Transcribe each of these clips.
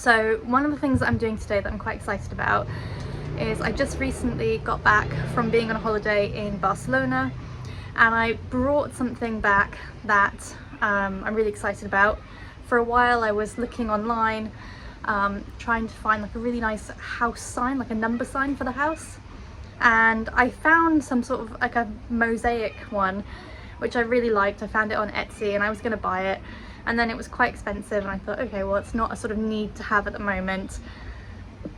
So one of the things that I'm doing today that I'm quite excited about is I just recently got back from being on a holiday in Barcelona, and I brought something back that I'm really excited about. For a while I was looking online, trying to find like a really nice house sign, like a number sign for the house, and I found some sort of like a mosaic one which I really liked. I found it on Etsy and I was going to buy it, and then it was quite expensive, and I thought, okay, well, it's not a sort of need to have at the moment,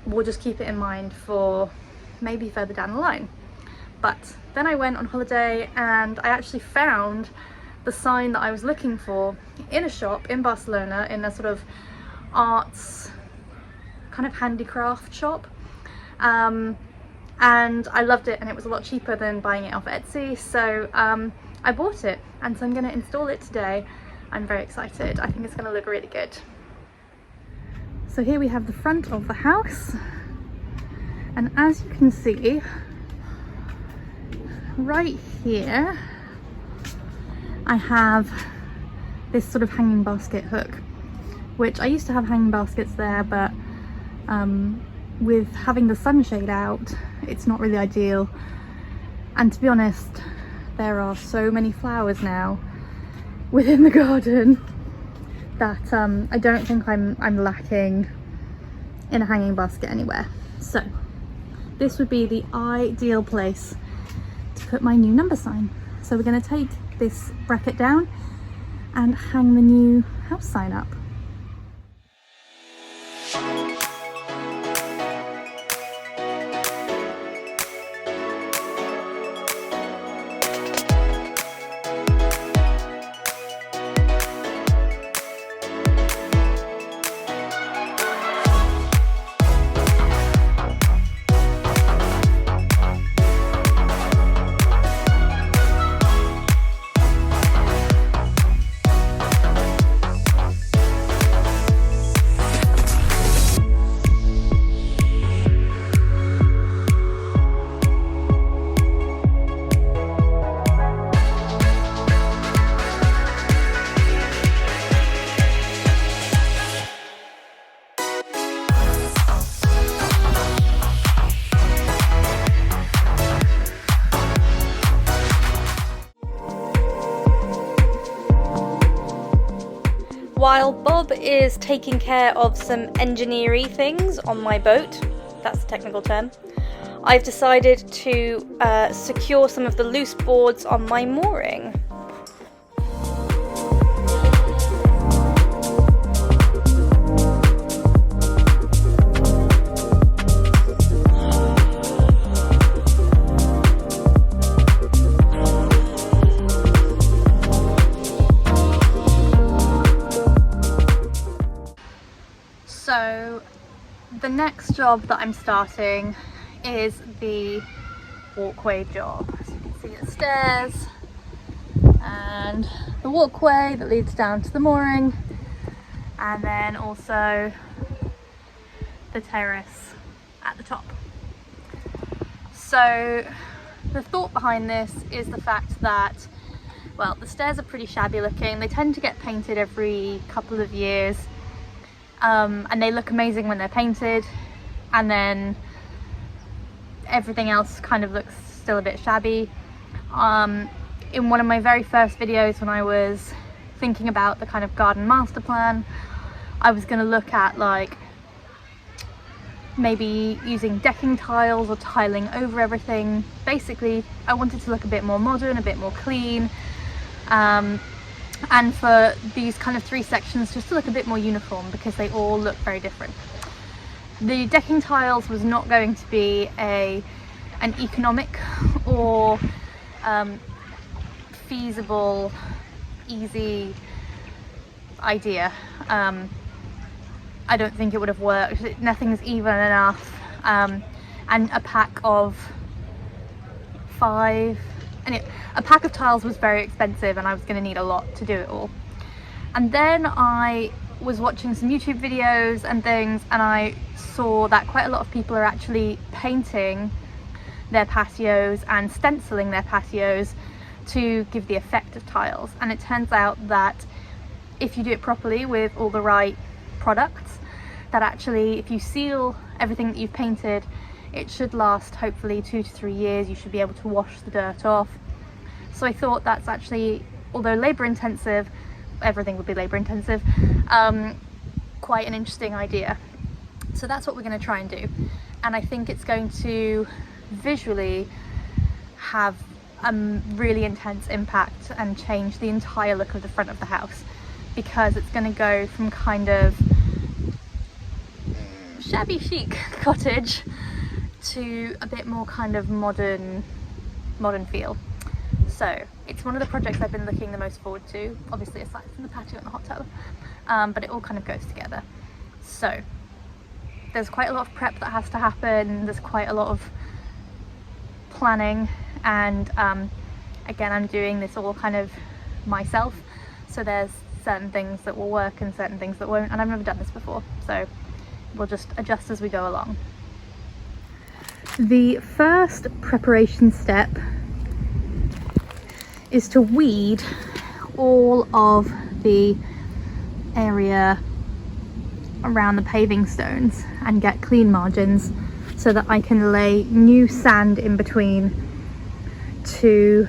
we'll just keep it in mind for maybe further down the line. But then I went on holiday and I actually found the sign that I was looking for in a shop in Barcelona, in a sort of arts kind of handicraft shop, and I loved it, and it was a lot cheaper than buying it off Etsy, so I bought it, and so I'm going to install it today. I'm very excited. I think it's going to look really good. So here we have the front of the house, and as you can see right here I have this sort of hanging basket hook, which I used to have hanging baskets there, but with having the sunshade out, it's not really ideal. And to be honest, there are so many flowers now within the garden that I don't think I'm lacking in a hanging basket anywhere. So this would be the ideal place to put my new number sign. So we're going to take this bracket down and hang the new house sign up. While Bob is taking care of some engineering things on my boat, that's the technical term, I've decided to secure some of the loose boards on my mooring. So the next job that I'm starting is the walkway job. As you can see, the stairs and the walkway that leads down to the mooring, and then also the terrace at the top. So the thought behind this is the fact that, well, the stairs are pretty shabby looking. They tend to get painted every couple of years. And they look amazing when they're painted, and then everything else kind of looks still a bit shabby. In one of my very first videos, when I was thinking about the kind of garden master plan, I was going to look at like maybe using decking tiles or tiling over everything. Basically, I wanted to look a bit more modern, a bit more clean, and for these kind of three sections just to look a bit more uniform, because they all look very different. The decking tiles was not going to be an economic or feasible, easy idea. I don't think it would have worked. Nothing's even enough, and a pack of 5. Anyway, a pack of tiles was very expensive, and I was going to need a lot to do it all. And then I was watching some YouTube videos and things, and I saw that quite a lot of people are actually painting their patios and stenciling their patios to give the effect of tiles. And it turns out that if you do it properly with all the right products, that actually if you seal everything that you've painted, it should last hopefully 2 to 3 years. You should be able to wash the dirt off. So I thought that's actually, although labour intensive, everything would be labour intensive, quite an interesting idea. So that's what we're going to try and do, and I think it's going to visually have a really intense impact and change the entire look of the front of the house, because it's going to go from kind of shabby chic cottage to a bit more kind of modern feel. So it's one of the projects I've been looking the most forward to, obviously aside from the patio and the hot tub, but it all kind of goes together. So there's quite a lot of prep that has to happen, there's quite a lot of planning, and again, I'm doing this all kind of myself, so there's certain things that will work and certain things that won't, and I've never done this before, so we'll just adjust as we go along. The first preparation step is to weed all of the area around the paving stones and get clean margins so that I can lay new sand in between to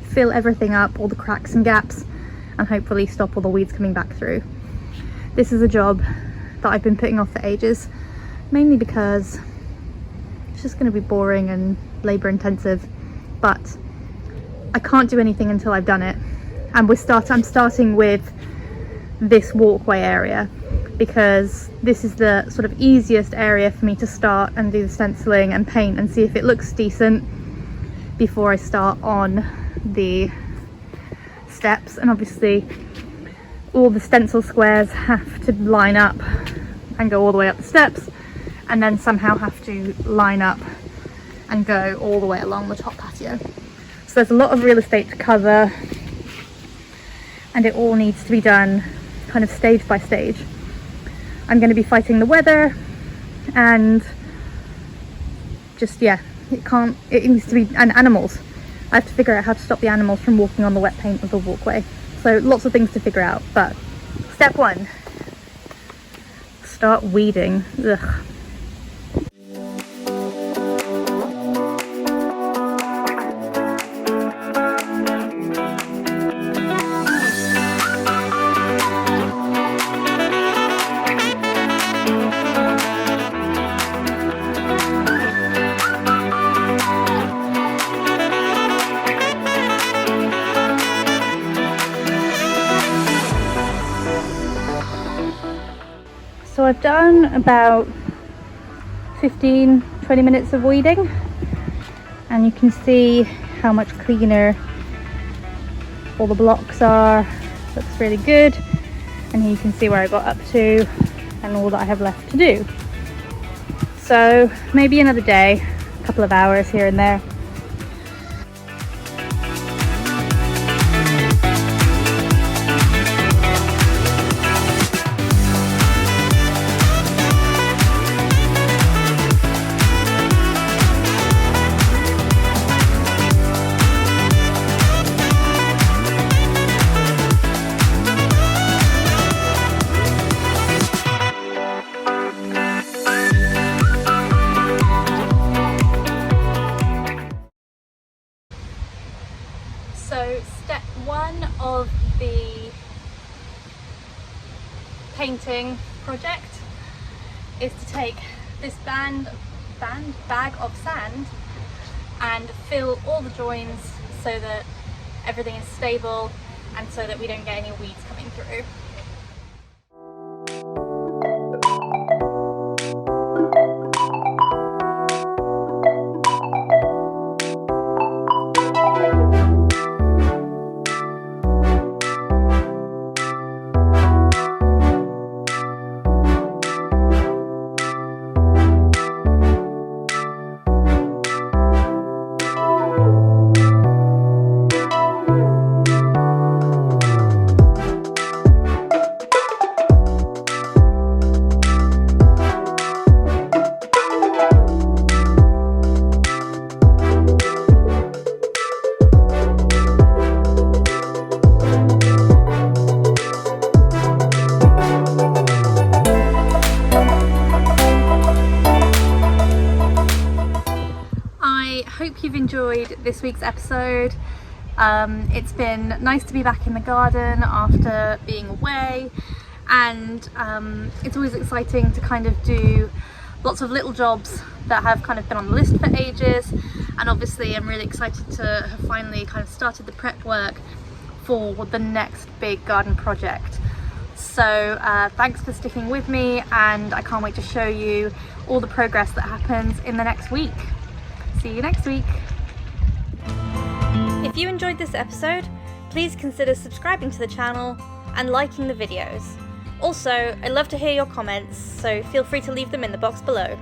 fill everything up, all the cracks and gaps, and hopefully stop all the weeds coming back through. This is a job that I've been putting off for ages, mainly because it's just going to be boring and labour intensive, but I can't do anything until I've done it. And I'm starting with this walkway area, because this is the sort of easiest area for me to start and do the stenciling and paint and see if it looks decent before I start on the steps. And obviously all the stencil squares have to line up and go all the way up the steps, and then somehow have to line up and go all the way along the top patio. So there's a lot of real estate to cover, and it all needs to be done kind of stage by stage. I'm going to be fighting the weather, and just, yeah, it needs to be, and animals. I have to figure out how to stop the animals from walking on the wet paint of the walkway. So lots of things to figure out, but step one, start weeding. Ugh. So I've done about 15-20 minutes of weeding, and you can see how much cleaner all the blocks are. Looks really good, and here you can see where I got up to and all that I have left to do. So maybe another day, a couple of hours here and there. So step one of the painting project is to take this bag of sand and fill all the joins so that everything is stable and so that we don't get any weeds coming through. enjoyed this week's episode. It's been nice to be back in the garden after being away, and it's always exciting to kind of do lots of little jobs that have kind of been on the list for ages, and obviously I'm really excited to have finally kind of started the prep work for the next big garden project. So thanks for sticking with me, and I can't wait to show you all the progress that happens in the next week. See you next week. If you enjoyed this episode, please consider subscribing to the channel and liking the videos. Also, I'd love to hear your comments, so feel free to leave them in the box below.